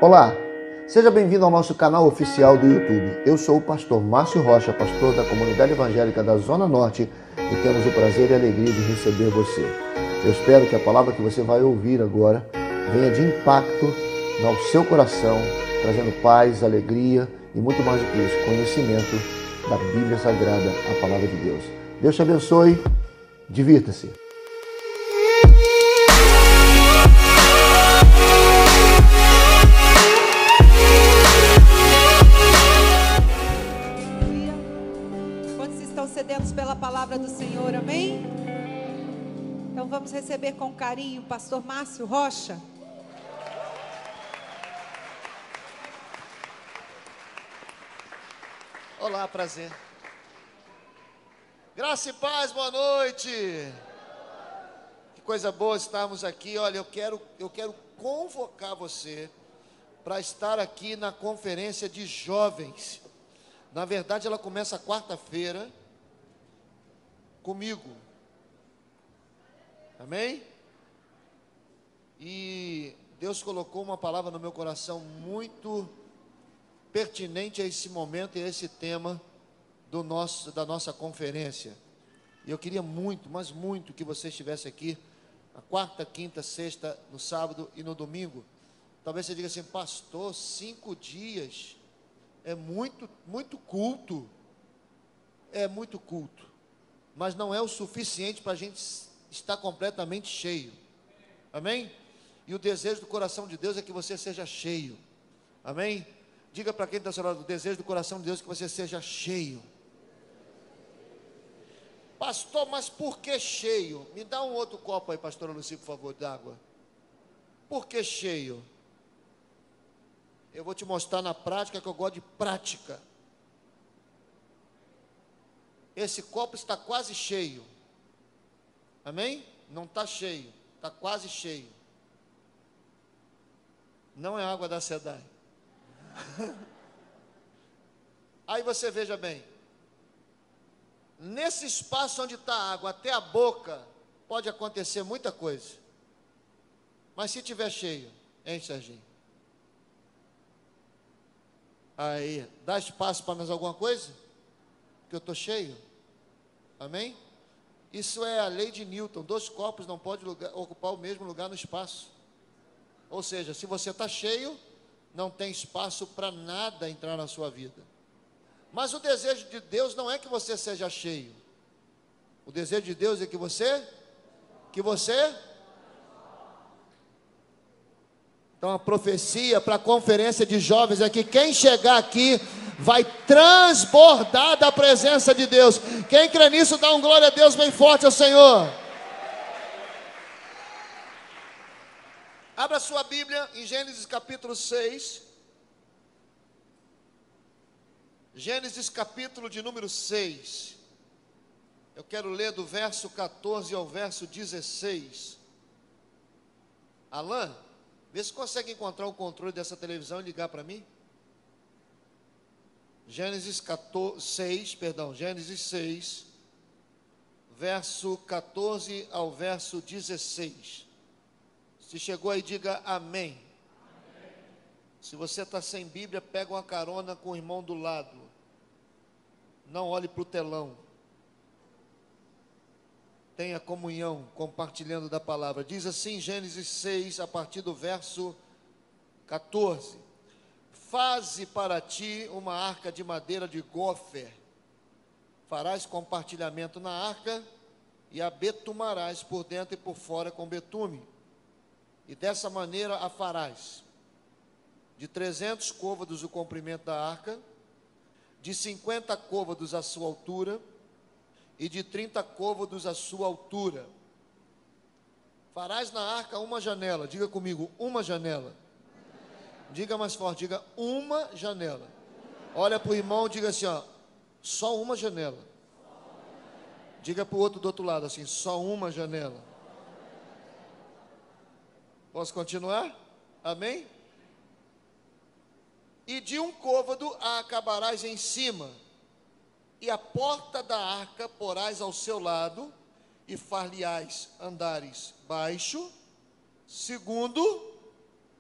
Olá, seja bem-vindo ao nosso canal oficial do YouTube. Eu sou o pastor Márcio Rocha, pastor da Comunidade Evangélica da Zona Norte, e temos o prazer e a alegria de receber você. Eu espero que a palavra que você vai ouvir agora venha de impacto no seu coração, trazendo paz, alegria e muito mais do que isso, conhecimento da Bíblia Sagrada, a palavra de Deus. Deus te abençoe, divirta-se. Sedentos pela palavra do Senhor, amém? Então vamos receber com carinho o pastor Márcio Rocha. Olá, prazer. Graça e paz, boa noite. Que coisa boa estarmos aqui. Olha, eu quero convocar você para estar aqui na conferência de jovens. Na verdade, ela começa quarta-feira comigo, amém? E Deus colocou uma palavra no meu coração muito pertinente a esse momento e a esse tema da nossa conferência. E eu queria muito, mas muito, que você estivesse aqui na quarta, quinta, sexta, no sábado e no domingo. Talvez você diga assim: pastor, 5 dias é muito culto. É muito culto, mas não é o suficiente para a gente estar completamente cheio, amém? E o desejo do coração de Deus é que você seja cheio, amém? Diga para quem está ao seu lado: o desejo do coração de Deus é que você seja cheio. Pastor, mas por que cheio? Me dá um outro copo aí, pastora Lucy, por favor, d'água. Por que cheio? Eu vou te mostrar na prática, que eu gosto de prática. Esse copo está quase cheio, amém? Não está cheio, está quase cheio. Não é água da SEDAI. Aí você veja bem, nesse espaço onde está a água até a boca, pode acontecer muita coisa. Mas se tiver cheio, hein, Serginho? Aí, dá espaço para mais alguma coisa? Que eu estou cheio, amém? Isso é a lei de Newton: 2 copos não podem ocupar o mesmo lugar no espaço. Ou seja, se você está cheio, não tem espaço para nada entrar na sua vida. Mas o desejo de Deus não é que você seja cheio. O desejo de Deus é que você. Então a profecia para a conferência de jovens é que quem chegar aqui vai transbordar da presença de Deus. Quem crê nisso, dá um glória a Deus bem forte ao Senhor. Abra sua Bíblia em Gênesis capítulo 6. Gênesis capítulo de número 6. Eu quero ler do verso 14 ao verso 16. Alan, vê se consegue encontrar o controle dessa televisão e ligar para mim. Gênesis 6, verso 14 ao verso 16. Se chegou aí, diga amém. Se você está sem Bíblia, pega uma carona com o irmão do lado. Não olhe para o telão. Tenha comunhão, compartilhando da palavra. Diz assim, Gênesis 6, a partir do verso 14. Faze para ti uma arca de madeira de gofer. Farás compartilhamento na arca e a betumarás por dentro e por fora com betume. E dessa maneira a farás. De 300 côvados o comprimento da arca, de 50 côvados a sua altura e de 30 côvados a sua altura. Farás na arca uma janela. Diga comigo, uma janela. Diga mais forte, diga uma janela. Olha para o irmão, diga assim, ó, só uma janela. Diga para o outro do outro lado assim, só uma janela. Posso continuar? Amém? E de um côvado a acabarás em cima, e a porta da arca porás ao seu lado, e far-lhe-ás andares baixo, segundo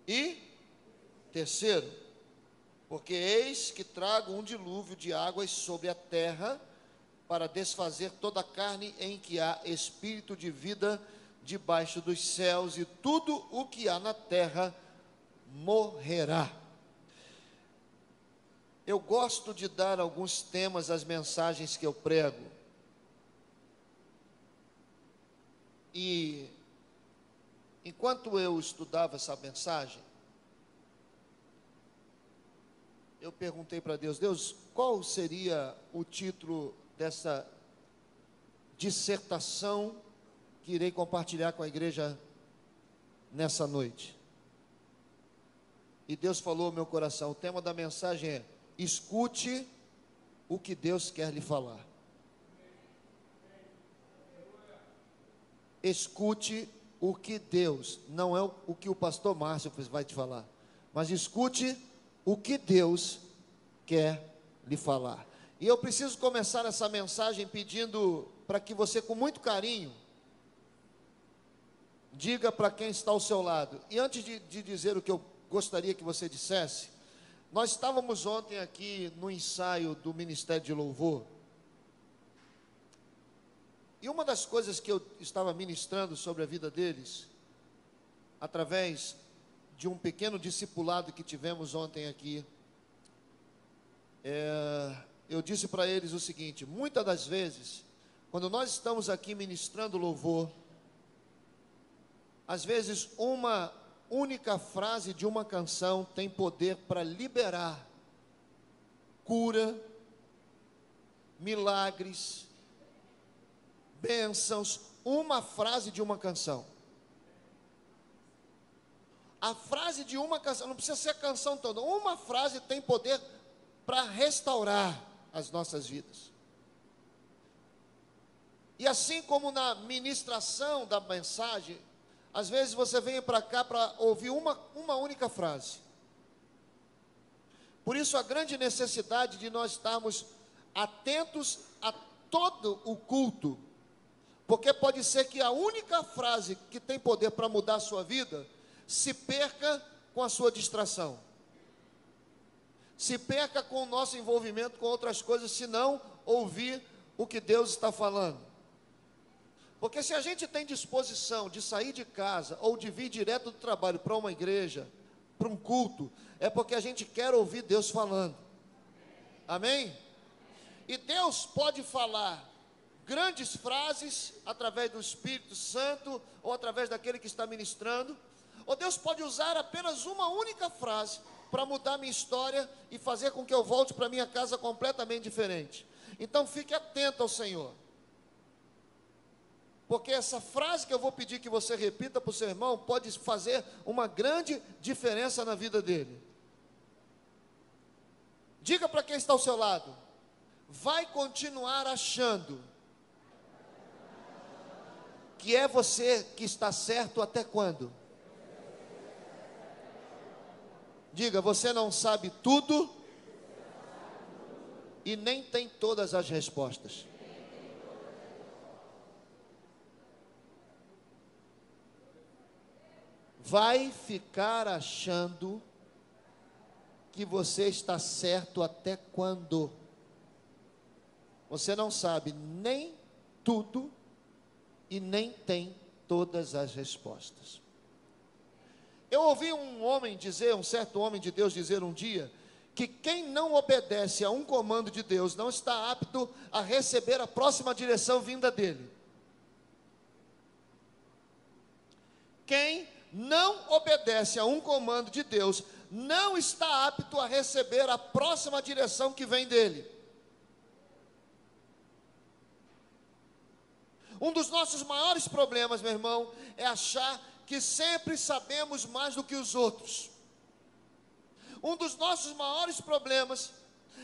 e Terceiro, porque eis que trago um dilúvio de águas sobre a terra, para desfazer toda a carne em que há espírito de vida debaixo dos céus, e tudo o que há na terra morrerá. Eu gosto de dar alguns temas às mensagens que eu prego. E enquanto eu estudava essa mensagem, eu perguntei para Deus: Deus, qual seria o título dessa dissertação que irei compartilhar com a igreja nessa noite? E Deus falou ao meu coração: o tema da mensagem é: escute o que Deus quer lhe falar. Escute o que Deus, não é o que o pastor Márcio vai te falar, mas escute o que Deus quer lhe falar. E eu preciso começar essa mensagem pedindo para que você, com muito carinho, diga para quem está ao seu lado. E antes de dizer o que eu gostaria que você dissesse, nós estávamos ontem aqui no ensaio do Ministério de Louvor, e uma das coisas que eu estava ministrando sobre a vida deles, através de um pequeno discipulado que tivemos ontem aqui, eu disse para eles o seguinte: muitas das vezes, quando nós estamos aqui ministrando louvor, às vezes uma única frase de uma canção tem poder para liberar cura, milagres, bênçãos. Uma frase de uma canção. A frase de uma canção, não precisa ser a canção toda, uma frase tem poder para restaurar as nossas vidas. E assim como na ministração da mensagem, às vezes você vem para cá para ouvir uma única frase. Por isso a grande necessidade de nós estarmos atentos a todo o culto, porque pode ser que a única frase que tem poder para mudar a sua vida se perca com a sua distração, se perca com o nosso envolvimento com outras coisas, se não ouvir o que Deus está falando. Porque se a gente tem disposição de sair de casa ou de vir direto do trabalho para uma igreja, para um culto, é porque a gente quer ouvir Deus falando. Amém? E Deus pode falar grandes frases através do Espírito Santo ou através daquele que está ministrando, ou Deus pode usar apenas uma única frase para mudar minha história e fazer com que eu volte para minha casa completamente diferente. Então fique atento ao Senhor, porque essa frase que eu vou pedir que você repita para o seu irmão pode fazer uma grande diferença na vida dele. Diga para quem está ao seu lado: vai continuar achando que é você que está certo até quando? Diga: você não sabe tudo e nem tem todas as respostas. Vai ficar achando que você está certo até quando? Você não sabe nem tudo e nem tem todas as respostas. Eu ouvi um certo homem de Deus dizer um dia, que quem não obedece a um comando de Deus não está apto a receber a próxima direção vinda dele. Quem não obedece a um comando de Deus não está apto a receber a próxima direção que vem dele. Um dos nossos maiores problemas, meu irmão, é achar que sempre sabemos mais do que os outros. Um dos nossos maiores problemas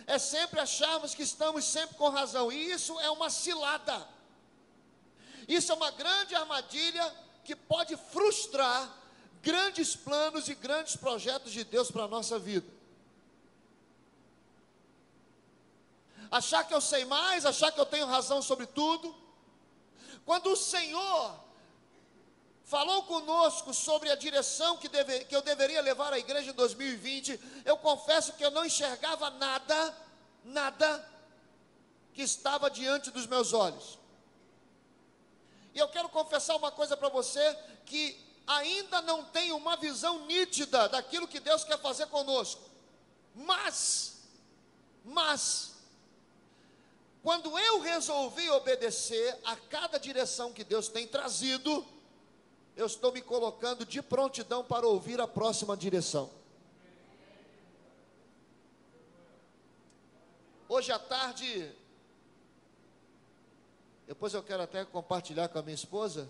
é sempre acharmos que estamos sempre com razão. E isso é uma cilada. Isso é uma grande armadilha que pode frustrar grandes planos e grandes projetos de Deus para a nossa vida. Achar que eu sei mais, achar que eu tenho razão sobre tudo. Quando o Senhor falou conosco sobre a direção que eu deveria levar a igreja em 2020, eu confesso que eu não enxergava nada que estava diante dos meus olhos. E eu quero confessar uma coisa para você, que ainda não tenho uma visão nítida daquilo que Deus quer fazer conosco. Mas, quando eu resolvi obedecer a cada direção que Deus tem trazido, eu estou me colocando de prontidão para ouvir a próxima direção. Hoje à tarde, depois eu quero até compartilhar com a minha esposa,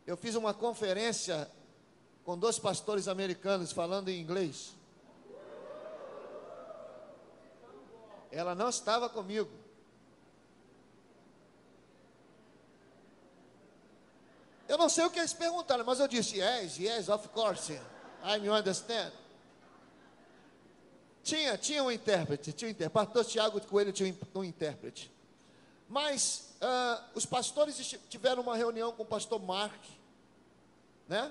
eu fiz uma conferência com 2 pastores americanos falando em inglês. Ela não estava comigo. Eu não sei o que eles perguntaram, mas eu disse, yes, of course, I understand. Tinha um intérprete, pastor Tiago Coelho tinha um intérprete. Mas os pastores tiveram uma reunião com o pastor Mark, né?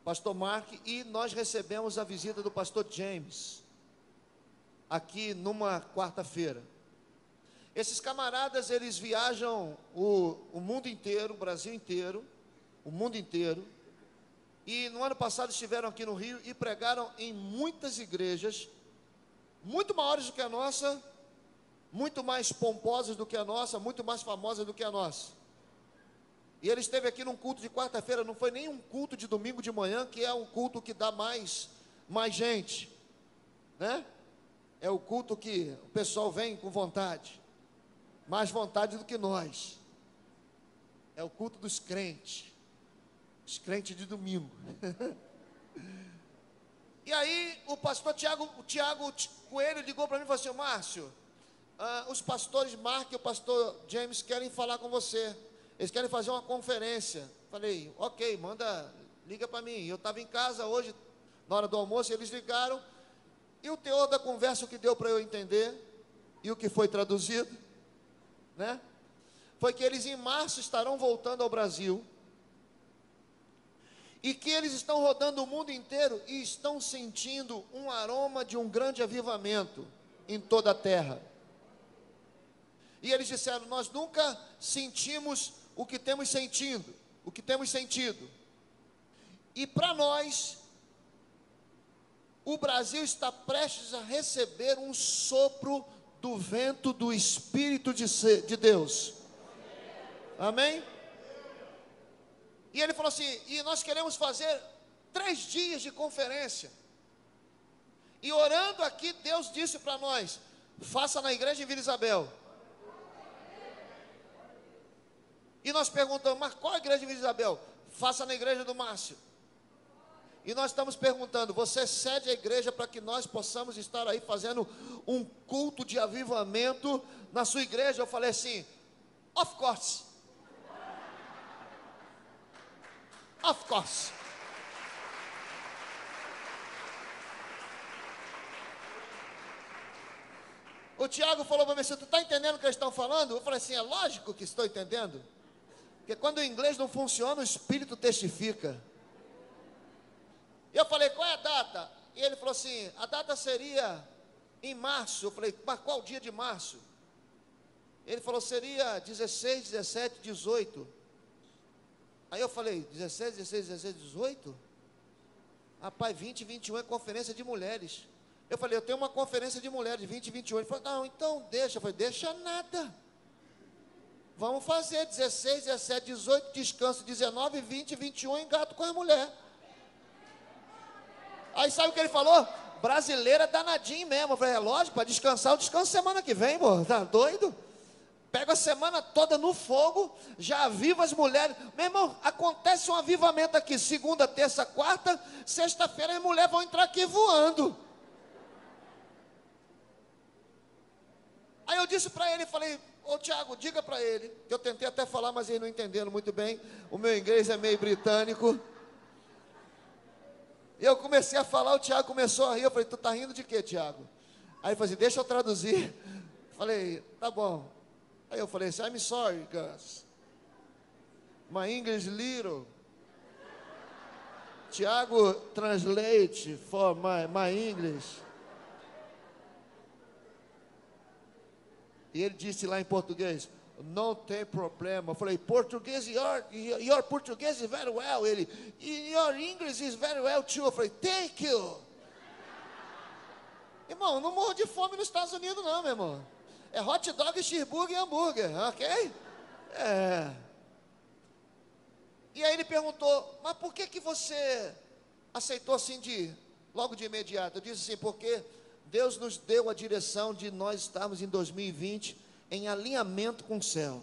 Pastor Mark, e nós recebemos a visita do pastor James, aqui numa quarta-feira. Esses camaradas, eles viajam o mundo inteiro, o Brasil inteiro, o mundo inteiro, e no ano passado estiveram aqui no Rio e pregaram em muitas igrejas, muito maiores do que a nossa, muito mais pomposas do que a nossa, muito mais famosas do que a nossa. E ele esteve aqui num culto de quarta-feira, não foi nem um culto de domingo de manhã, que é um culto que dá mais gente, né? É o culto que o pessoal vem com vontade, mais vontade do que nós. É o culto dos crentes, os crentes de domingo. E aí o pastor Tiago Coelho ligou para mim e falou assim, Márcio, os pastores Mark e o pastor James querem falar com você, eles querem fazer uma conferência. Falei, ok, liga para mim. Eu estava em casa hoje, na hora do almoço, eles ligaram, e o teor da conversa, o que deu para eu entender, e o que foi traduzido, né? Foi que eles em março estarão voltando ao Brasil, e que eles estão rodando o mundo inteiro, e estão sentindo um aroma de um grande avivamento em toda a terra. E eles disseram, nós nunca sentimos o que temos sentido. E para nós, o Brasil está prestes a receber um sopro do vento do Espírito de Deus. Amém? E ele falou assim, e nós queremos fazer 3 dias de conferência. E orando aqui, Deus disse para nós, faça na igreja em Vila Isabel. E nós perguntamos, mas qual a igreja de Vila Isabel? Faça na igreja do Márcio. E nós estamos perguntando, você cede a igreja para que nós possamos estar aí fazendo um culto de avivamento na sua igreja? Eu falei assim, of course. Of course. O Tiago falou para mim, você está entendendo o que eles estão falando? Eu falei assim, é lógico que estou entendendo. Porque quando o inglês não funciona, o Espírito testifica. E eu falei, qual é a data? E ele falou assim, a data seria em março. Eu falei, mas qual dia de março? Ele falou, seria 16, 17, 18. Aí eu falei, 16, 16, 17, 18? Rapaz, 20 e 21 é conferência de mulheres. Eu falei, eu tenho uma conferência de mulheres, 20 e 21. Ele falou, não, então deixa. Eu falei, deixa nada. Vamos fazer 16, 17, 18, descanso 19, 20 e 21, engato com a mulher. Aí sabe o que ele falou? Brasileira danadinho mesmo. Eu falei, é lógico, para descansar, eu descanso semana que vem, pô, tá doido? Pega a semana toda no fogo, já aviva as mulheres. Meu irmão, acontece um avivamento aqui, segunda, terça, quarta, sexta-feira as mulheres vão entrar aqui voando. Aí eu disse para ele, falei, ô Tiago, diga para ele, que eu tentei até falar, mas eles não entenderam muito bem, o meu inglês é meio britânico. E eu comecei a falar, o Tiago começou a rir, eu falei, tu tá rindo de quê, Tiago? Aí ele falou assim, deixa eu traduzir. Falei, tá bom. Aí eu falei assim, I'm sorry, girls. My English little. Tiago, translate for my English. E ele disse lá em português, não tem problema. Eu falei, português, your português is very well. Ele, your English is very well too. Eu falei, thank you. Irmão, não morro de fome nos Estados Unidos não, meu irmão. É hot dog, cheeseburger e hambúrguer, ok? E aí ele perguntou, mas por que você aceitou assim logo de imediato? Eu disse assim, porque Deus nos deu a direção de nós estarmos em 2020 em alinhamento com o céu.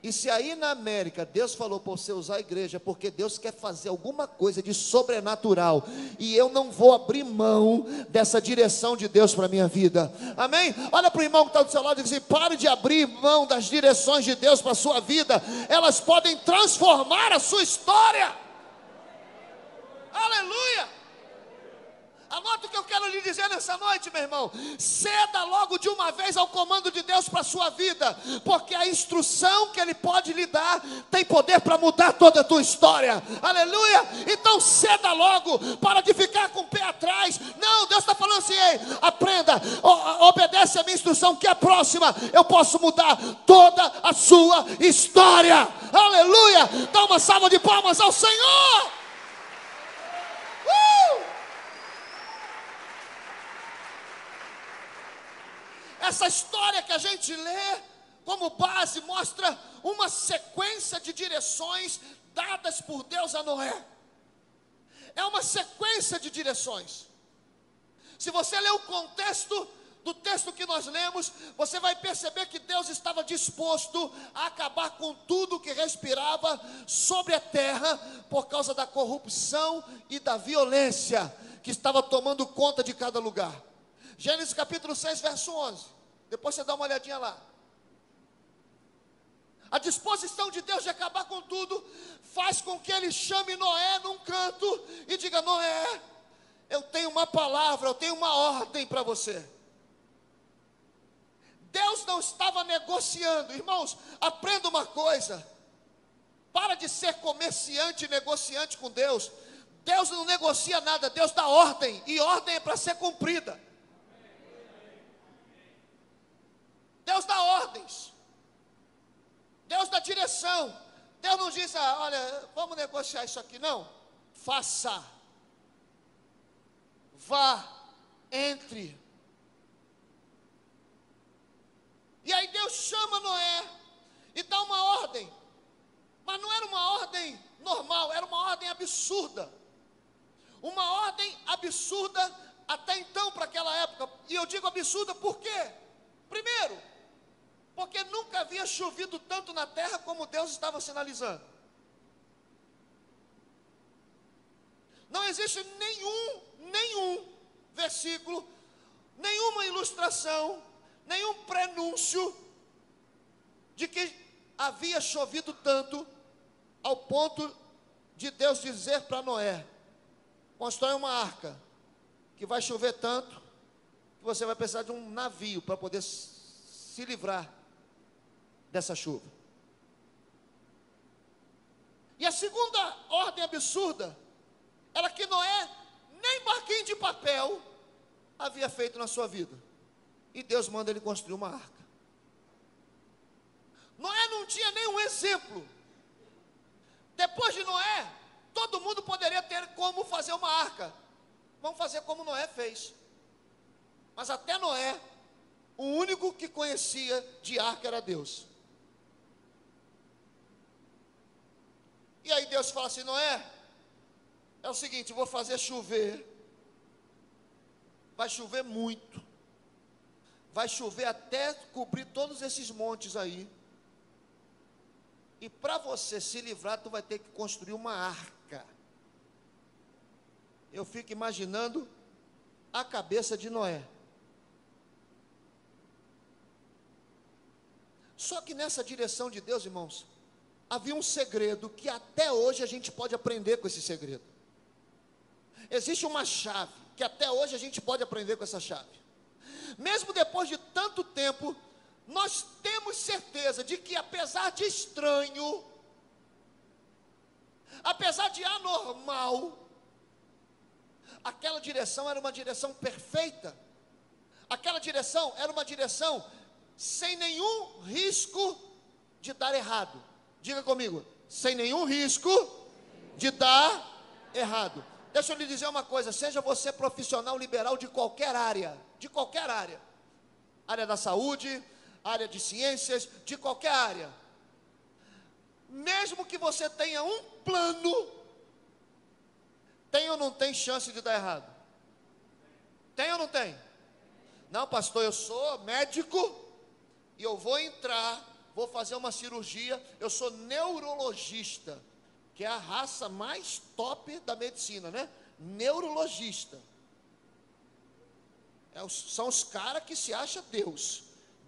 E se aí na América Deus falou para você usar a igreja, porque Deus quer fazer alguma coisa de sobrenatural, e eu não vou abrir mão dessa direção de Deus para a minha vida, amém? Olha para o irmão que está do seu lado e diz assim, pare de abrir mão das direções de Deus para a sua vida, elas podem transformar a sua história. Aleluia! Anota o que eu quero lhe dizer nessa noite, meu irmão. Ceda logo de uma vez ao comando de Deus para a sua vida, porque a instrução que Ele pode lhe dar tem poder para mudar toda a tua história. Aleluia! Então ceda logo, para de ficar com o pé atrás. Não, Deus está falando assim, ei, aprenda, obedece a minha instrução, que a próxima eu posso mudar toda a sua história. Aleluia! Dá uma salva de palmas ao Senhor. Essa história que a gente lê como base mostra uma sequência de direções dadas por Deus a Noé. É uma sequência de direções. Se você ler o contexto do texto que nós lemos, você vai perceber que Deus estava disposto a acabar com tudo que respirava sobre a terra por causa da corrupção e da violência que estava tomando conta de cada lugar. Gênesis capítulo 6, verso 11. Depois você dá uma olhadinha lá. A disposição de Deus de acabar com tudo faz com que Ele chame Noé num canto e diga, Noé, eu tenho uma palavra, eu tenho uma ordem para você. Deus não estava negociando. Irmãos, aprenda uma coisa. Para de ser comerciante e negociante com Deus. Deus não negocia nada, Deus dá ordem, e ordem é para ser cumprida. Deus dá ordens, Deus dá direção. Deus não diz, olha, vamos negociar isso aqui, não. Faça, vá, entre. E aí Deus chama Noé e dá uma ordem, mas não era uma ordem normal, era uma ordem absurda. Uma ordem absurda até então para aquela época. E eu digo absurda por quê? Primeiro, porque nunca havia chovido tanto na terra como Deus estava sinalizando. Não existe nenhum versículo, nenhuma ilustração, nenhum prenúncio de que havia chovido tanto ao ponto de Deus dizer para Noé, constrói uma arca, que vai chover tanto, que você vai precisar de um navio para poder se livrar dessa chuva. E a segunda ordem absurda era que Noé nem barquinho de papel havia feito na sua vida. E Deus manda ele construir uma arca. Noé não tinha nenhum exemplo. Depois de Noé, todo mundo poderia ter como fazer uma arca. Vamos fazer como Noé fez. Mas até Noé, o único que conhecia de arca era Deus. E aí Deus fala assim, Noé, é o seguinte, vou fazer chover. Vai chover muito. Vai chover até cobrir todos esses montes aí. E para você se livrar, tu vai ter que construir uma arca. Eu fico imaginando a cabeça de Noé. Só que nessa direção de Deus, irmãos, havia um segredo que até hoje a gente pode aprender com esse segredo. Existe uma chave que até hoje a gente pode aprender com essa chave. Mesmo depois de tanto tempo, nós temos certeza de que apesar de estranho, apesar de anormal, aquela direção era uma direção perfeita. Aquela direção era uma direção sem nenhum risco de dar errado. Diga comigo, sem nenhum risco de dar errado. Deixa eu lhe dizer uma coisa, seja você profissional liberal de qualquer área, área da saúde, área de ciências, de qualquer área, mesmo que você tenha um plano, tem ou não tem chance de dar errado? Tem ou não tem? Não, pastor, eu sou médico e eu vou fazer uma cirurgia, eu sou neurologista, que é a raça mais top da medicina, né? Neurologista. São os caras que se acham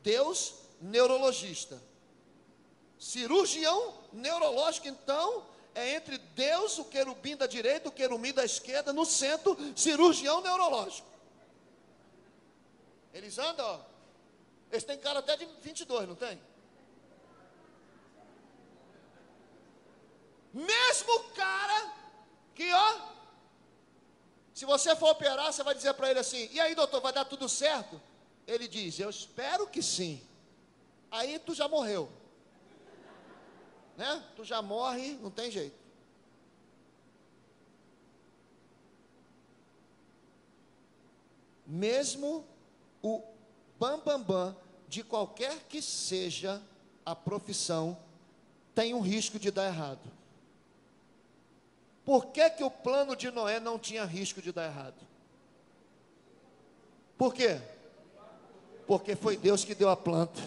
Deus, neurologista. Cirurgião neurológico, então, é entre Deus, o querubim da direita, o querubim da esquerda, no centro, cirurgião neurológico. Eles andam, ó. Eles têm cara até de 22, não tem? Mesmo cara que, ó, se você for operar, você vai dizer para ele assim: e aí, doutor, vai dar tudo certo? Ele diz: eu espero que sim. Aí tu já morreu, né? Tu já morre, não tem jeito. Mesmo o bam de qualquer que seja a profissão tem um risco de dar errado. Por que que o plano de Noé não tinha risco de dar errado? Por quê? Porque foi Deus que deu a planta.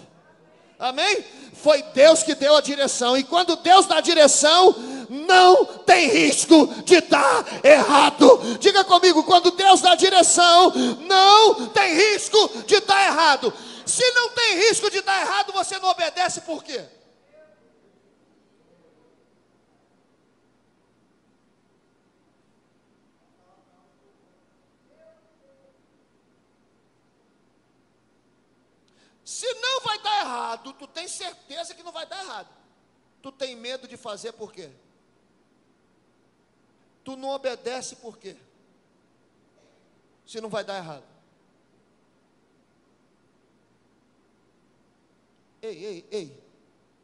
Amém? Foi Deus que deu a direção. E quando Deus dá a direção, não tem risco de dar errado. Diga comigo, quando Deus dá a direção, não tem risco de dar errado. Se não tem risco de dar errado, você não obedece por quê? Se não vai dar errado, tu tem certeza que não vai dar errado. Tu tem medo de fazer por quê? Tu não obedece por quê? Se não vai dar errado. Ei,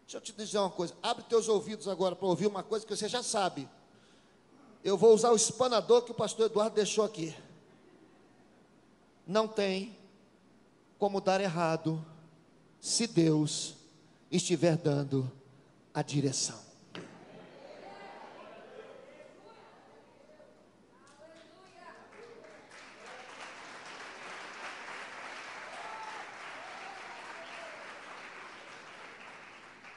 deixa eu te dizer uma coisa. Abre teus ouvidos agora para ouvir uma coisa que você já sabe. Eu vou usar o espanador que o pastor Eduardo deixou aqui. Não tem como dar errado se Deus estiver dando a direção.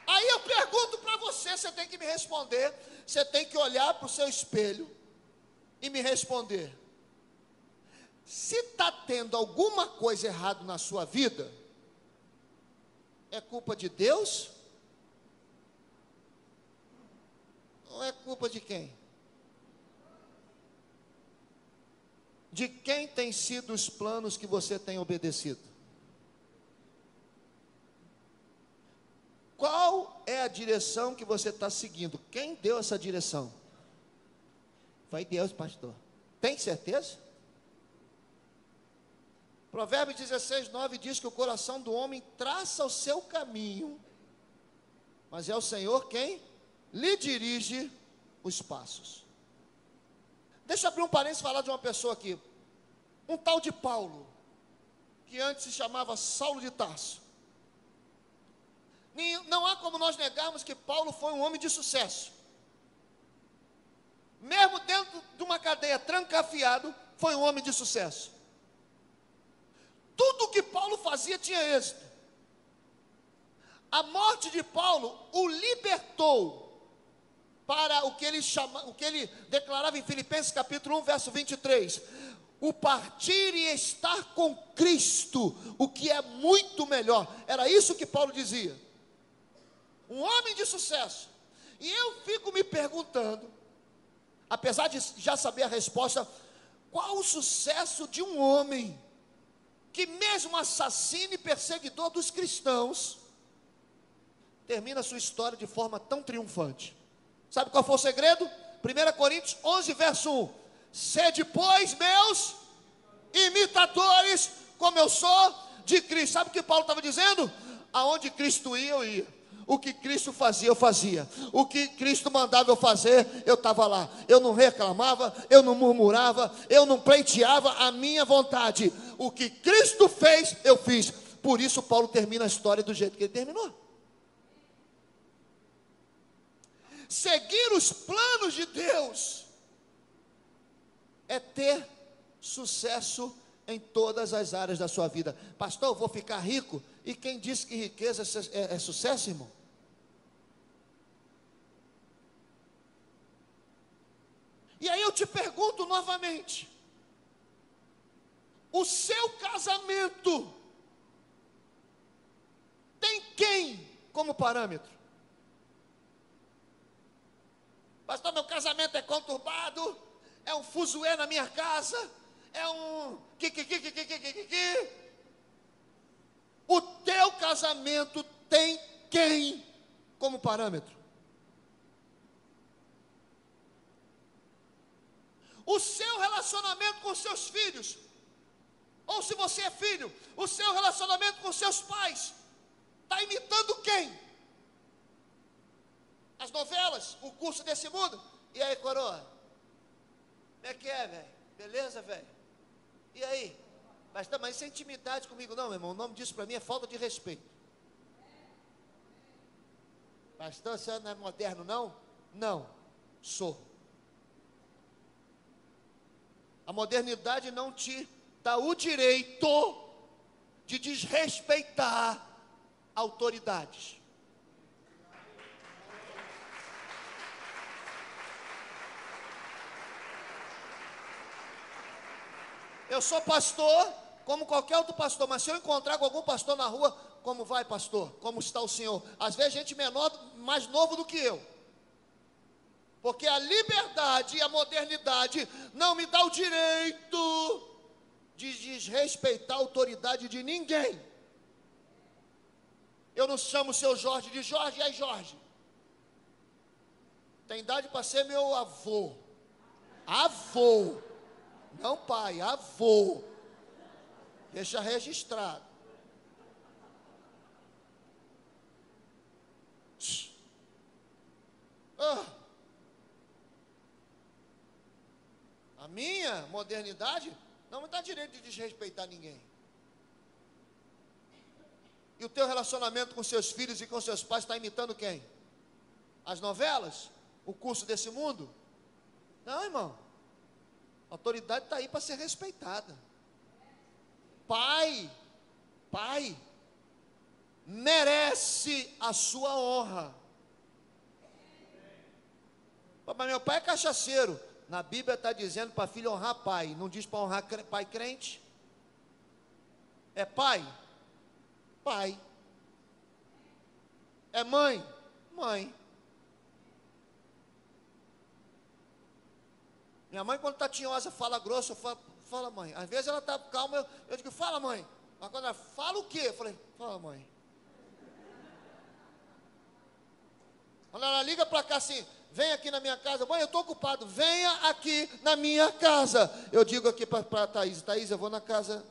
Aí eu pergunto para você, você tem que me responder, você tem que olhar para o seu espelho e me responder. Se está tendo alguma coisa errada na sua vida, é culpa de Deus? Ou é culpa de quem? De quem tem sido os planos que você tem obedecido? Qual é a direção que você está seguindo? Quem deu essa direção? Foi Deus, pastor. Tem certeza? Provérbios 16, 9 diz que o coração do homem traça o seu caminho, mas é o Senhor quem lhe dirige os passos. Deixa eu abrir um parênteses e falar de uma pessoa aqui. Um tal de Paulo, que antes se chamava Saulo de Tarso. Não há como nós negarmos que Paulo foi um homem de sucesso. Mesmo dentro de uma cadeia trancafiado, foi um homem de sucesso. Tudo que Paulo fazia tinha êxito. A morte de Paulo o libertou para o que ele declarava em Filipenses capítulo 1, verso 23. O partir e estar com Cristo, o que é muito melhor. Era isso que Paulo dizia. Um homem de sucesso. E eu fico me perguntando, apesar de já saber a resposta, qual o sucesso de um homem que mesmo assassino e perseguidor dos cristãos, termina a sua história de forma tão triunfante? Sabe qual foi o segredo? 1 Coríntios 11, verso 1. Sede, pois, meus imitadores, como eu sou de Cristo. Sabe o que Paulo estava dizendo? Aonde Cristo ia, eu ia. O que Cristo fazia, eu fazia. O que Cristo mandava eu fazer, eu estava lá. Eu não reclamava, eu não murmurava, eu não pleiteava a minha vontade. O que Cristo fez, eu fiz. Por isso Paulo termina a história do jeito que ele terminou. Seguir os planos de Deus é ter sucesso em todas as áreas da sua vida. Pastor, eu vou ficar rico? E quem disse que riqueza é sucesso, irmão? E aí eu te pergunto novamente: o seu casamento tem quem como parâmetro? Pastor, meu casamento é conturbado, é um fuzuê na minha casa, é um O teu casamento tem quem como parâmetro? O seu relacionamento com seus filhos, ou se você é filho, o seu relacionamento com seus pais, está imitando quem? As novelas, o curso desse mundo? E aí, coroa? Como é que é, velho? Beleza, velho? E aí? Mas isso é intimidade comigo, não, meu irmão. O nome disso para mim é falta de respeito. Pastor, você não é moderno, não? Não, sou. A modernidade não te dá o direito de desrespeitar autoridades. Eu sou pastor, como qualquer outro pastor, mas se eu encontrar com algum pastor na rua, como vai, pastor? Como está o senhor? Às vezes gente menor, mais novo do que eu. Porque a liberdade e a modernidade não me dá o direito de desrespeitar a autoridade de ninguém. Eu não chamo o seu Jorge de Jorge, e aí Jorge? Tem idade para ser meu avô. Avô. Não pai, avô. Deixa registrado. A minha modernidade não me dá direito de desrespeitar ninguém. E o teu relacionamento com seus filhos e com seus pais está imitando quem? As novelas? O curso desse mundo? Não, irmão. A autoridade está aí para ser respeitada. Pai merece a sua honra. Mas meu pai é cachaceiro. Na Bíblia está dizendo para filho honrar pai. Não diz para honrar pai crente. É pai? Pai. É mãe? Mãe. Minha mãe, quando está tinhosa, fala grosso, eu falo, fala mãe. Às vezes ela está calma, eu digo, fala mãe. Mas quando ela fala o quê? Eu falei, fala mãe. Quando ela liga para cá assim, vem aqui na minha casa, mãe, eu estou ocupado, venha aqui na minha casa. Eu digo aqui para a Thaís, Thaís, eu vou na casa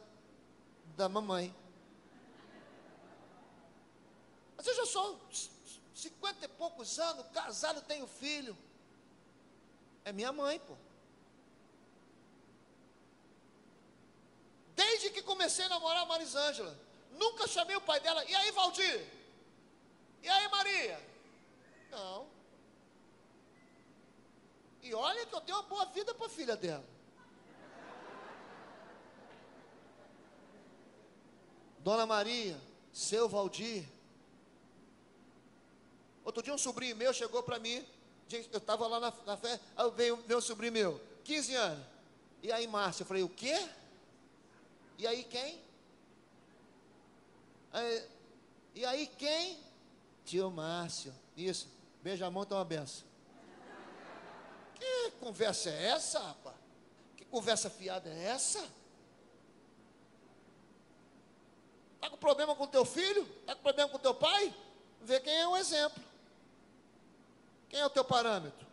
da mamãe. Mas eu já sou 50 e poucos anos, casado, tenho filho. É minha mãe, pô. Desde que comecei a namorar a Marisângela, nunca chamei o pai dela. E aí, Valdir? E aí, Maria? Não. E olha que eu tenho uma boa vida para a filha dela. Dona Maria, seu Valdir. Outro dia um sobrinho meu chegou para mim. Eu estava lá na festa, aí veio um sobrinho meu, 15 anos. E aí, Márcio? Eu falei, o quê? E aí quem? E aí quem? Tio Márcio. Isso. Beija a mão, então uma benção. Que conversa é essa, rapaz? Que conversa fiada é essa? Está com problema com teu filho? Está com problema com teu pai? Vê quem é o exemplo. Quem é o teu parâmetro?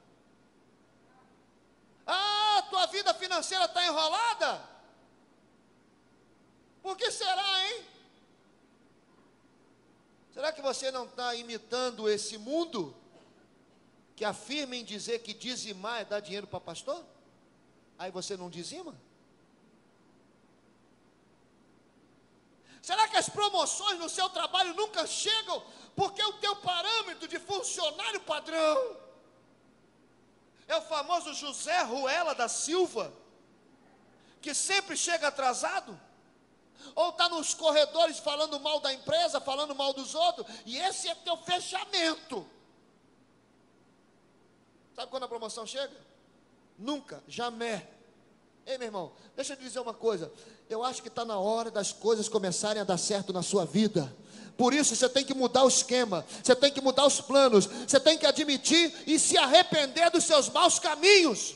financeira está enrolada? Por que será, hein? Será que você não está imitando esse mundo que afirma em dizer que dizimar é dar dinheiro para pastor? Aí você não dizima? Será que as promoções no seu trabalho nunca chegam porque o teu parâmetro de funcionário padrão é o famoso José Ruela da Silva, que sempre chega atrasado? Ou está nos corredores falando mal da empresa, falando mal dos outros, e esse é teu fechamento. Sabe quando a promoção chega? Nunca, jamais. Ei, meu irmão, deixa eu te dizer uma coisa. Eu acho que está na hora das coisas começarem a dar certo na sua vida. Por isso você tem que mudar o esquema, você tem que mudar os planos, você tem que admitir e se arrepender dos seus maus caminhos.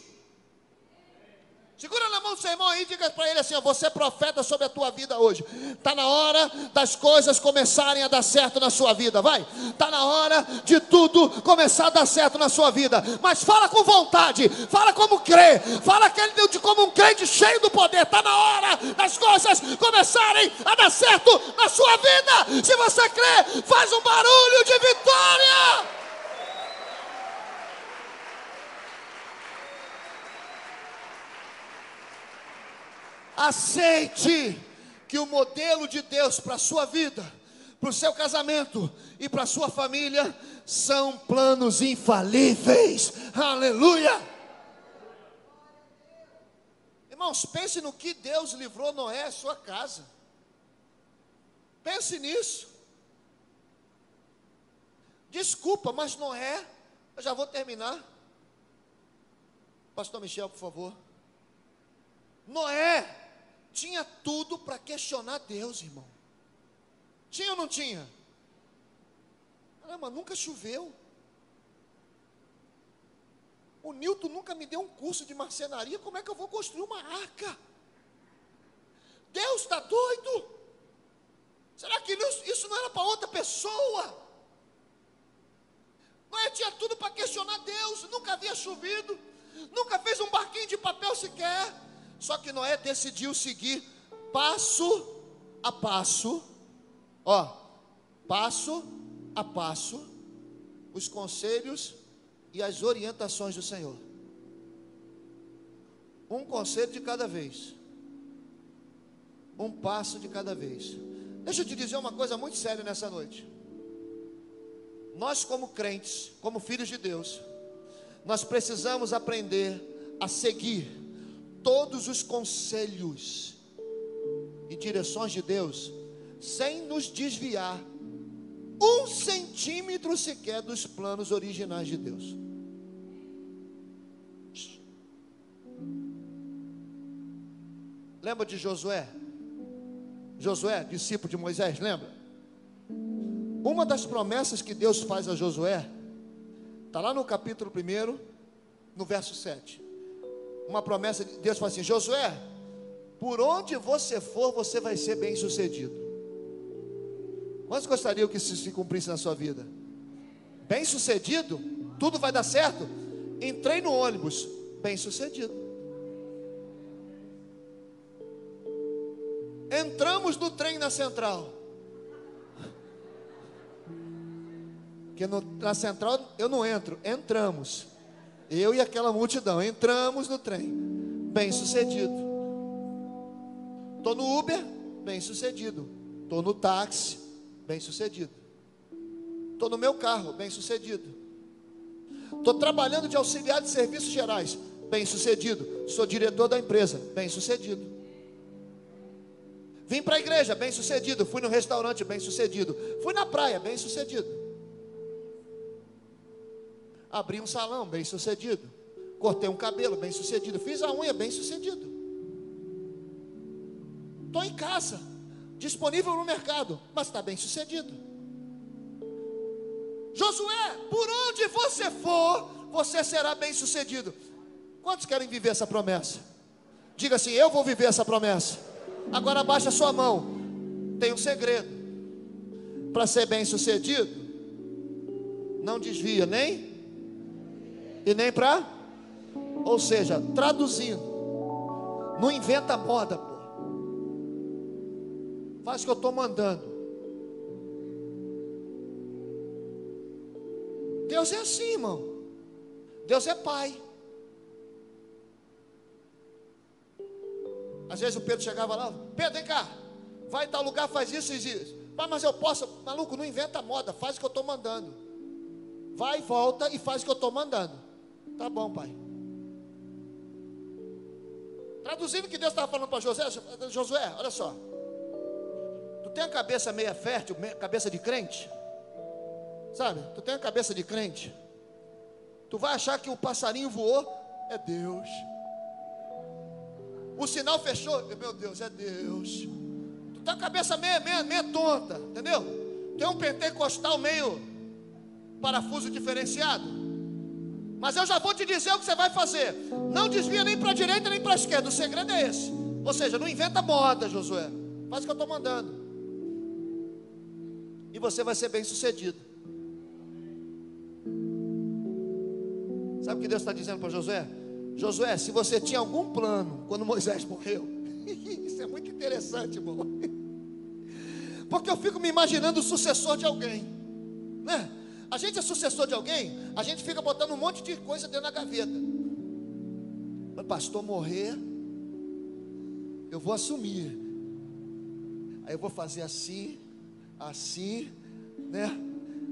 Segura na mão do seu irmão aí e diga para ele assim: ó, você é profeta sobre a tua vida hoje. Está na hora das coisas começarem a dar certo na sua vida, vai. Está na hora de tudo começar a dar certo na sua vida. Mas fala com vontade, fala como crê, fala como um crente cheio do poder. Está na hora das coisas começarem a dar certo na sua vida. Se você crê, faz um barulho de vitória. Aceite que o modelo de Deus para a sua vida, para o seu casamento e para a sua família são planos infalíveis. Aleluia! Irmãos, pense no que Deus livrou Noé e sua casa. Pense nisso. Desculpa, mas Noé, eu já vou terminar. Pastor Michel, por favor. Noé tinha tudo para questionar Deus, irmão. Tinha ou não tinha? Caramba, nunca choveu. O Newton nunca me deu um curso de marcenaria. Como é que eu vou construir uma arca? Deus está doido? Será que isso não era para outra pessoa? Noé tinha tudo para questionar Deus. Nunca havia chovido. Nunca fez um barquinho de papel sequer. Só que Noé decidiu seguir passo a passo, passo a passo, os conselhos e as orientações do Senhor. Um conselho de cada vez, um passo de cada vez. Deixa eu te dizer uma coisa muito séria nessa noite. Nós, como crentes, como filhos de Deus, nós precisamos aprender a seguir todos os conselhos e direções de Deus, sem nos desviar 1 centímetro sequer dos planos originais de Deus. Lembra de Josué? Josué, discípulo de Moisés, lembra? Uma das promessas que Deus faz a Josué, está lá no capítulo 1, no verso 7. Uma promessa de Deus fala assim: Josué, por onde você for, você vai ser bem sucedido. Quantos gostariam que isso se cumprisse na sua vida? Bem sucedido? Tudo vai dar certo? Entrei no ônibus, bem sucedido. Entramos no trem na central. Porque na central eu não entro, entramos. Eu e aquela multidão, entramos no trem, bem sucedido. Estou no Uber, bem sucedido. Estou no táxi, bem sucedido. Estou no meu carro, bem sucedido. Estou trabalhando de auxiliar de serviços gerais, bem sucedido. Sou diretor da empresa, bem sucedido. Vim para a igreja, bem sucedido. Fui no restaurante, bem sucedido. Fui na praia, bem sucedido. Abri um salão, bem sucedido. Cortei um cabelo, bem sucedido. Fiz a unha, bem sucedido. Estou em casa, disponível no mercado, mas está bem sucedido. Josué, por onde você for, você será bem sucedido. Quantos querem viver essa promessa? Diga assim: eu vou viver essa promessa. Agora abaixa a sua mão. Tem um segredo. Para ser bem sucedido, não desvia nem para. Ou seja, traduzindo, Não inventa moda, pô. Faz o que eu estou mandando. Deus é assim, irmão. Deus é pai. Às vezes o Pedro chegava lá: Pedro, vem cá, vai em tal lugar, faz isso e isso. Mas eu posso. Maluco, não inventa moda, faz o que eu estou mandando. Vai, volta e faz o que eu estou mandando. Tá bom, pai. Traduzindo o que Deus estava falando para Josué: Josué, olha só. Tu tem a cabeça meia fértil, cabeça de crente? Sabe? Tu tem a cabeça de crente. Tu vai achar que o passarinho voou, é Deus. O sinal fechou, meu Deus, é Deus. Tu tem a cabeça meia tonta, entendeu? Tem um pentecostal meio parafuso diferenciado. Mas eu já vou te dizer o que você vai fazer. Não desvia nem para a direita nem para a esquerda. O segredo é esse. Ou seja, não inventa moda, Josué. Faz o que eu estou mandando. E você vai ser bem sucedido. Sabe o que Deus está dizendo para Josué? Josué, se você tinha algum plano quando Moisés morreu, isso é muito interessante, irmão. Porque eu fico me imaginando o sucessor de alguém, né? A gente é sucessor de alguém, a gente fica botando um monte de coisa dentro da gaveta. O pastor morrer, eu vou assumir. Aí eu vou fazer assim, né?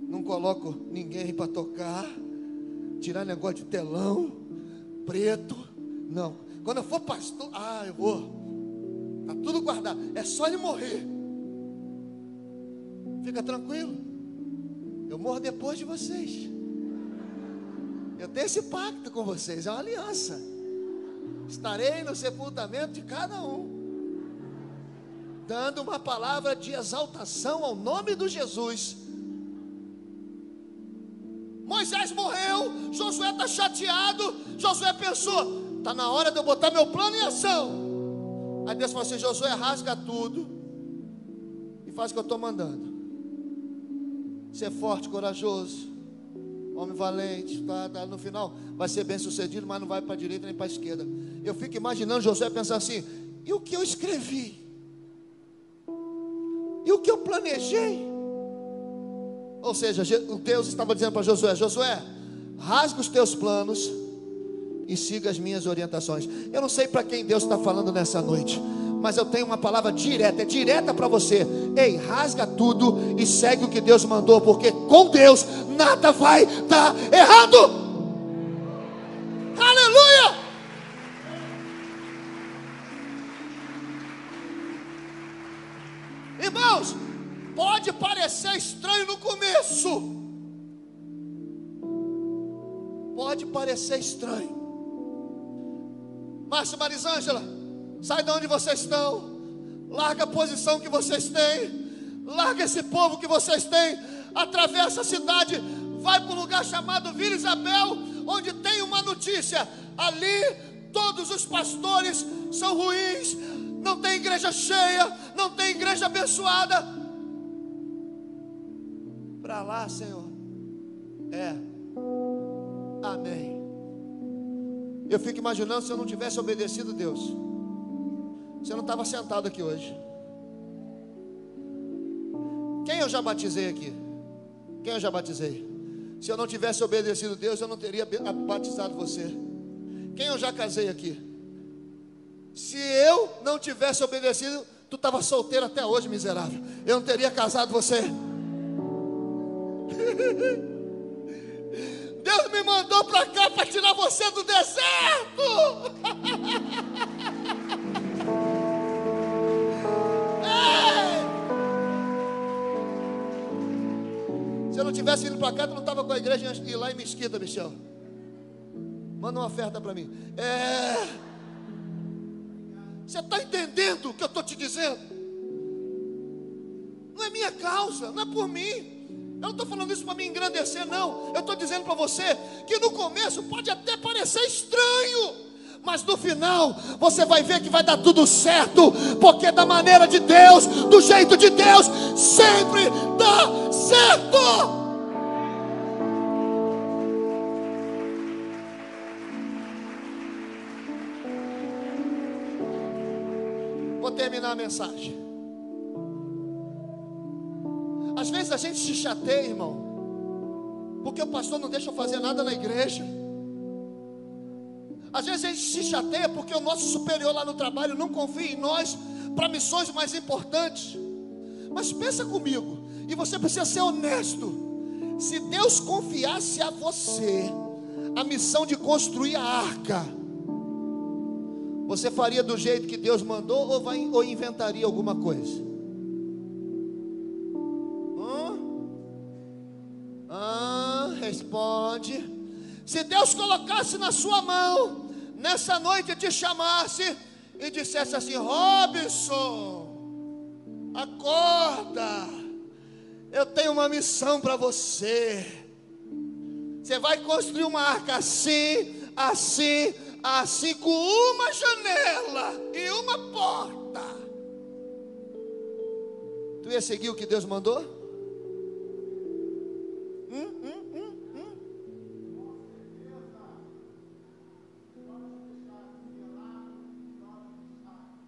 Não coloco ninguém para tocar, tirar negócio de telão preto. Não, quando eu for pastor, eu vou. Tá tudo guardado. É só ele morrer. Fica tranquilo. Eu morro depois de vocês. Eu tenho esse pacto com vocês, é uma aliança. Estarei no sepultamento de cada um, dando uma palavra de exaltação ao nome de Jesus. Moisés morreu, Josué está chateado. Josué pensou: está na hora de eu botar meu plano em ação. Aí Deus falou assim: Josué, rasga tudo e faz o que eu estou mandando. Ser forte, corajoso, homem valente, tá, no final vai ser bem sucedido, mas não vai para a direita nem para a esquerda. Eu fico imaginando Josué pensar assim: e o que eu escrevi? E o que eu planejei? Ou seja, Deus estava dizendo para Josué: Josué, rasga os teus planos e siga as minhas orientações. Eu não sei para quem Deus está falando nessa noite, mas eu tenho uma palavra direta, é direta para você. Ei, rasga tudo e segue o que Deus mandou, porque com Deus nada vai dar errado. Aleluia! Irmãos, pode parecer estranho no começo, pode parecer estranho. Márcio, Marisângela, sai de onde vocês estão, larga a posição que vocês têm, larga esse povo que vocês têm, atravessa a cidade, vai para um lugar chamado Vila Isabel, onde tem uma notícia: ali todos os pastores são ruins, não tem igreja cheia, não tem igreja abençoada. Para lá, Senhor. Amém. Eu fico imaginando, se eu não tivesse obedecido Deus, você não estava sentado aqui hoje. Quem eu já batizei aqui? Quem eu já batizei? Se eu não tivesse obedecido Deus, eu não teria batizado você. Quem eu já casei aqui? Se eu não tivesse obedecido, tu estava solteiro até hoje, miserável. Eu não teria casado você. Deus me mandou para cá para tirar você do deserto. Se eu não tivesse vindo para cá, tu não estava com a igreja e lá em Mesquita, Michel. Manda uma oferta para mim. Você está entendendo o que eu estou te dizendo? Não é minha causa, não é por mim. Eu não estou falando isso para me engrandecer, não. Eu estou dizendo para você que no começo pode até parecer estranho, mas no final você vai ver que vai dar tudo certo, porque da maneira de Deus, do jeito de Deus, sempre dá certo. Vou terminar a mensagem. Às vezes a gente se chateia, irmão, porque o pastor não deixa eu fazer nada na igreja. Às vezes a gente se chateia porque o nosso superior lá no trabalho não confia em nós para missões mais importantes. Mas pensa comigo, e você precisa ser honesto. Se Deus confiasse a você a missão de construir a arca, você faria do jeito que Deus mandou ou inventaria alguma coisa? Responde. Se Deus colocasse na sua mão nessa noite, te chamasse e dissesse assim: Robson, acorda, eu tenho uma missão para você. Você vai construir uma arca assim, assim, assim, com uma janela e uma porta. Tu ia seguir o que Deus mandou?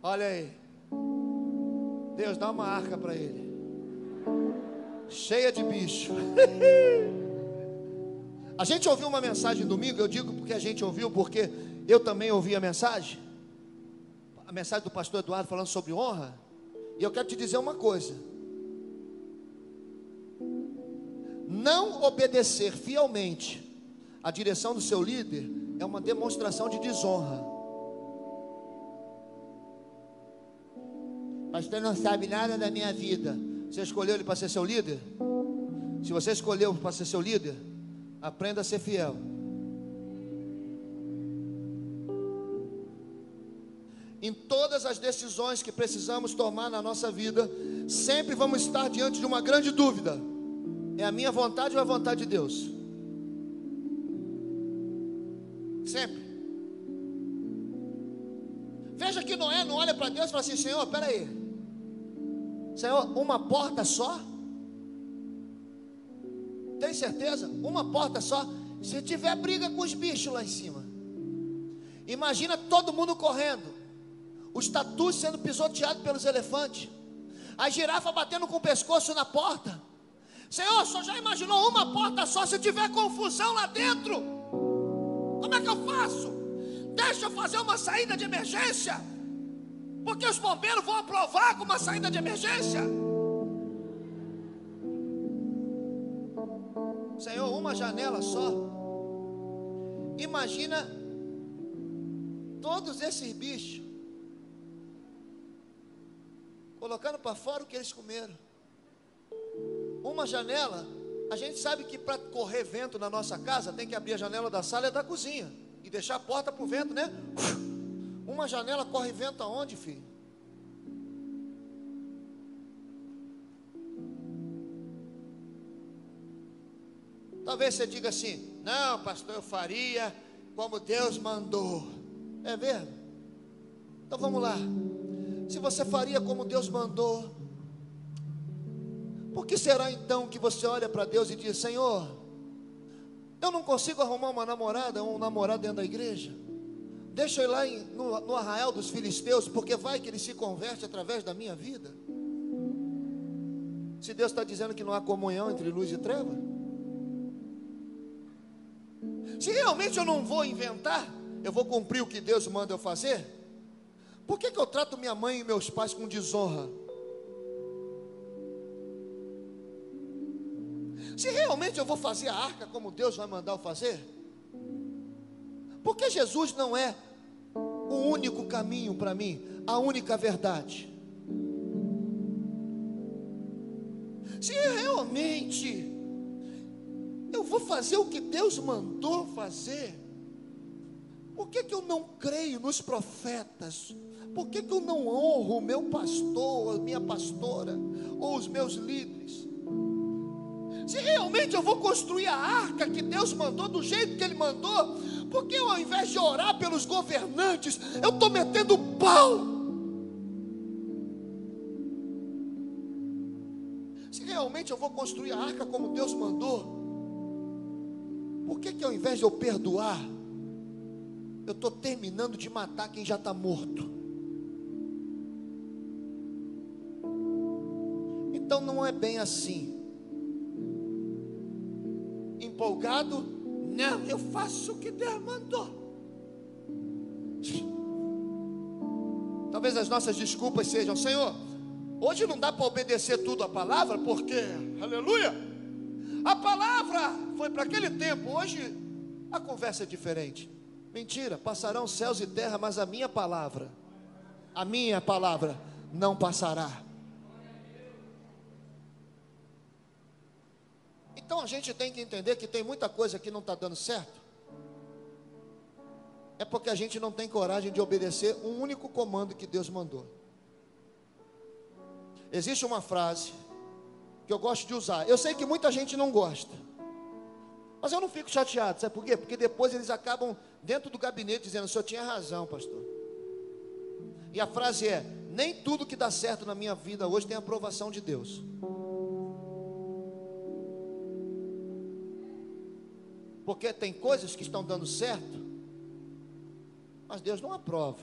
Olha aí, Deus dá uma arca para ele, cheia de bicho. A gente ouviu uma mensagem domingo, eu digo porque a gente ouviu, porque eu também ouvi a mensagem do pastor Eduardo falando sobre honra. E eu quero te dizer uma coisa: não obedecer fielmente à direção do seu líder é uma demonstração de desonra. Pastor não sabe nada da minha vida. Você escolheu ele para ser seu líder? Se você escolheu para ser seu líder, aprenda a ser fiel. Em todas as decisões que precisamos tomar na nossa vida, sempre vamos estar diante de uma grande dúvida: é a minha vontade ou a vontade de Deus? Sempre. Veja que Noé não olha para Deus e fala assim: Senhor, espera aí, Senhor, uma porta só? Tem certeza? Uma porta só? Se tiver briga com os bichos lá em cima, imagina todo mundo correndo, os tatus sendo pisoteados pelos elefantes, a girafa batendo com o pescoço na porta. Senhor, só já imaginou uma porta só? Se tiver confusão lá dentro, como é que eu faço? Deixa eu fazer uma saída de emergência, porque os bombeiros vão aprovar com uma saída de emergência. Senhor, uma janela só? Imagina todos esses bichos colocando para fora o que eles comeram. Uma janela. A gente sabe que para correr vento na nossa casa tem que abrir a janela da sala e da cozinha e deixar a porta para o vento, né? Uma janela corre vento aonde, filho? Talvez você diga assim: não, pastor, eu faria como Deus mandou. É verdade? Então vamos lá. Se você faria como Deus mandou, por que será então que você olha para Deus e diz: Senhor, eu não consigo arrumar uma namorada ou um namorado dentro da igreja? Deixa eu ir lá no arraial dos filisteus, porque vai que ele se converte através da minha vida. Se Deus está dizendo que não há comunhão entre luz e treva, se realmente eu não vou inventar, eu vou cumprir o que Deus manda eu fazer, por que eu trato minha mãe e meus pais com desonra? Se realmente eu vou fazer a arca como Deus vai mandar eu fazer, por que Jesus não é o único caminho para mim, a única verdade? Se realmente eu vou fazer o que Deus mandou fazer, por que eu não creio nos profetas? Por que eu não honro o meu pastor, a minha pastora, ou os meus líderes? Se realmente eu vou construir a arca que Deus mandou, do jeito que Ele mandou, por que eu, ao invés de orar pelos governantes, eu estou metendo pau? Se realmente eu vou construir a arca como Deus mandou, por que ao invés de eu perdoar, eu estou terminando de matar quem já está morto? não é bem assim. Empolgado, não, eu faço o que Deus mandou. Talvez as nossas desculpas sejam: Senhor, hoje não dá para obedecer tudo à palavra, porque, aleluia, a palavra foi para aquele tempo, hoje a conversa é diferente. Mentira, passarão céus e terra, mas a minha palavra não passará. Então a gente tem que entender que tem muita coisa que não está dando certo. É porque a gente não tem coragem de obedecer um único comando que Deus mandou. Existe uma frase que eu gosto de usar. Eu sei que muita gente não gosta, mas eu não fico chateado. Sabe por quê? Porque depois eles acabam dentro do gabinete dizendo: o senhor tinha razão, pastor. E a frase é: nem tudo que dá certo na minha vida hoje tem aprovação de Deus. Porque tem coisas que estão dando certo, mas Deus não aprova.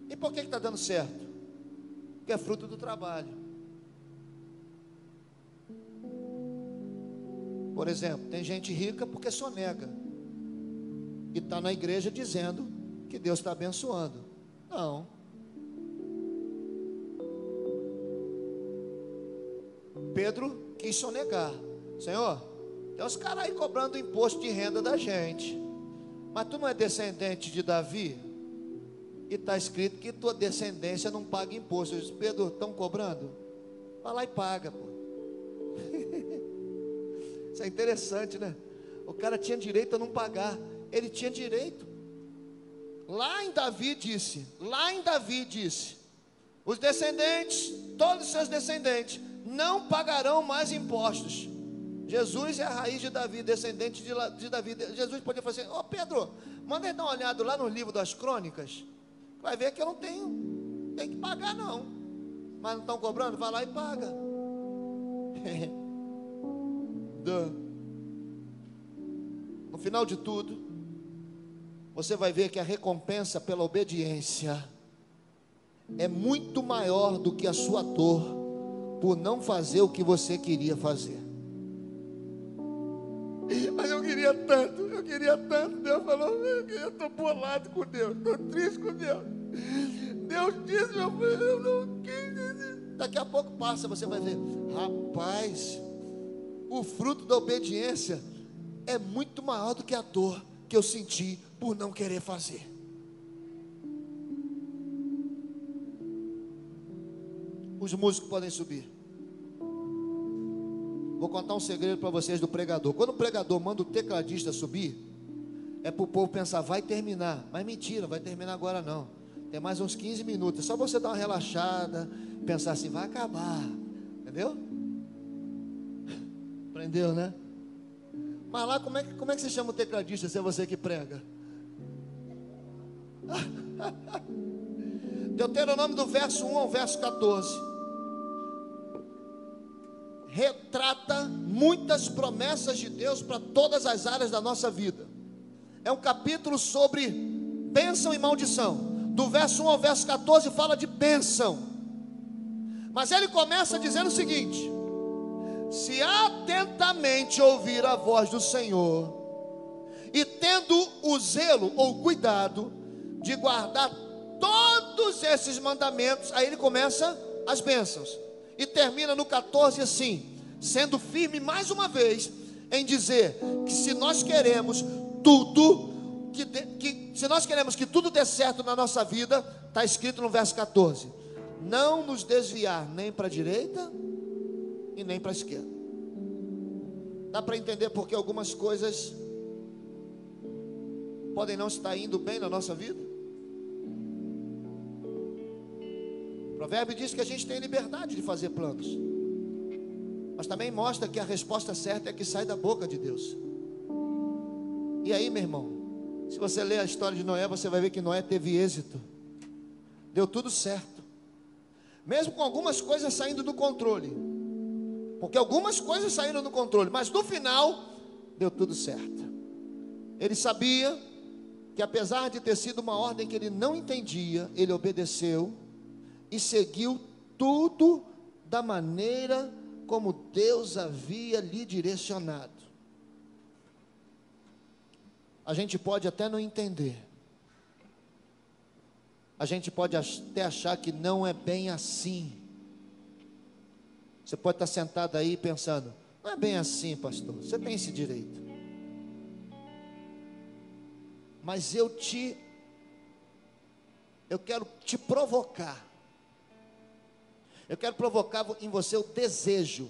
E por que está dando certo? Porque é fruto do trabalho. Por exemplo, tem gente rica porque sonega e está na igreja dizendo que Deus está abençoando. Não. Pedro quis sonegar. Senhor, tem uns caras aí cobrando imposto de renda da gente, mas tu não é descendente de Davi? E está escrito que tua descendência não paga imposto. Eu disse: Pedro, estão cobrando? Vai lá e paga, pô. Isso é interessante, né? O cara tinha direito a não pagar. Ele tinha direito. Lá em Davi disse, os descendentes, todos os seus descendentes, não pagarão mais impostos. Jesus é a raiz de Davi, descendente de Davi. Jesus podia falar assim: ô Pedro, manda ele dar uma olhada lá no livro das crônicas, vai ver que eu não tenho que pagar não. Mas não estão cobrando? Vai lá e paga. No final de tudo, você vai ver que a recompensa pela obediência é muito maior do que a sua dor por não fazer o que você queria fazer. Mas eu queria tanto. Deus falou: eu estou bolado com Deus, estou triste com Deus. Deus disse, meu filho, eu não quis. Daqui a pouco passa, você vai ver: rapaz, o fruto da obediência é muito maior do que a dor que eu senti por não querer fazer. Os músicos podem subir. Vou contar um segredo para vocês do pregador. Quando o pregador manda o tecladista subir, é para o povo pensar: vai terminar. Mas mentira, vai terminar agora não. Tem mais uns 15 minutos. É só você dar uma relaxada, pensar assim: vai acabar. Entendeu? Aprendeu, né? Mas lá, como é que você chama o tecladista se é você que prega? Deuteronômio do verso 1 ao verso 14 retrata muitas promessas de Deus para todas as áreas da nossa vida. É um capítulo sobre bênção e maldição. Do verso 1 ao verso 14 fala de bênção, mas ele começa dizendo o seguinte: se atentamente ouvir a voz do Senhor e tendo o zelo ou cuidado de guardar todos esses mandamentos. Aí ele começa as bênçãos e termina no 14 assim, sendo firme mais uma vez em dizer que se nós queremos que tudo dê certo na nossa vida, está escrito no verso 14: não nos desviar nem para a direita e nem para a esquerda. Dá para entender porque algumas coisas podem não estar indo bem na nossa vida? O provérbio diz que a gente tem liberdade de fazer planos, mas também mostra que a resposta certa é que sai da boca de Deus. E aí, meu irmão, se você ler a história de Noé, você vai ver que Noé teve êxito, deu tudo certo, mesmo com algumas coisas saindo do controle, porque algumas coisas saíram do controle, mas no final deu tudo certo. Ele sabia que apesar de ter sido uma ordem que ele não entendia, ele obedeceu e seguiu tudo da maneira como Deus havia lhe direcionado. A gente pode até não entender, a gente pode até achar que não é bem assim. Você pode estar sentado aí pensando, não é bem assim, pastor, você tem esse direito. Mas eu quero te provocar. Eu quero provocar em você o desejo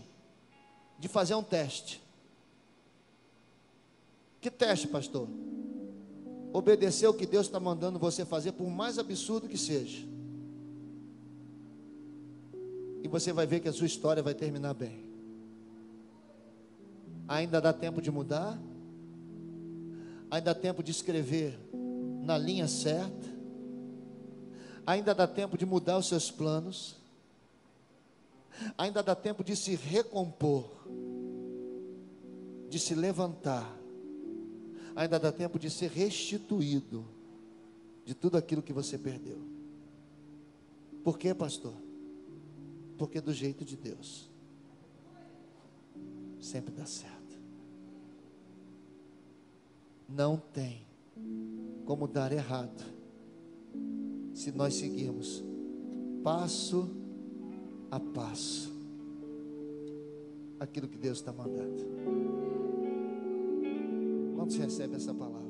de fazer um teste. Que teste, pastor? Obedecer o que Deus está mandando você fazer, por mais absurdo que seja. E você vai ver que a sua história vai terminar bem. Ainda dá tempo de mudar. Ainda dá tempo de escrever na linha certa. Ainda dá tempo de mudar os seus planos. Ainda dá tempo de se recompor, de se levantar. Ainda dá tempo de ser restituído de tudo aquilo que você perdeu. Por quê, pastor? Porque do jeito de Deus sempre dá certo. Não tem como dar errado se nós seguirmos passo a passo aquilo que Deus está mandando. Quando você recebe essa palavra?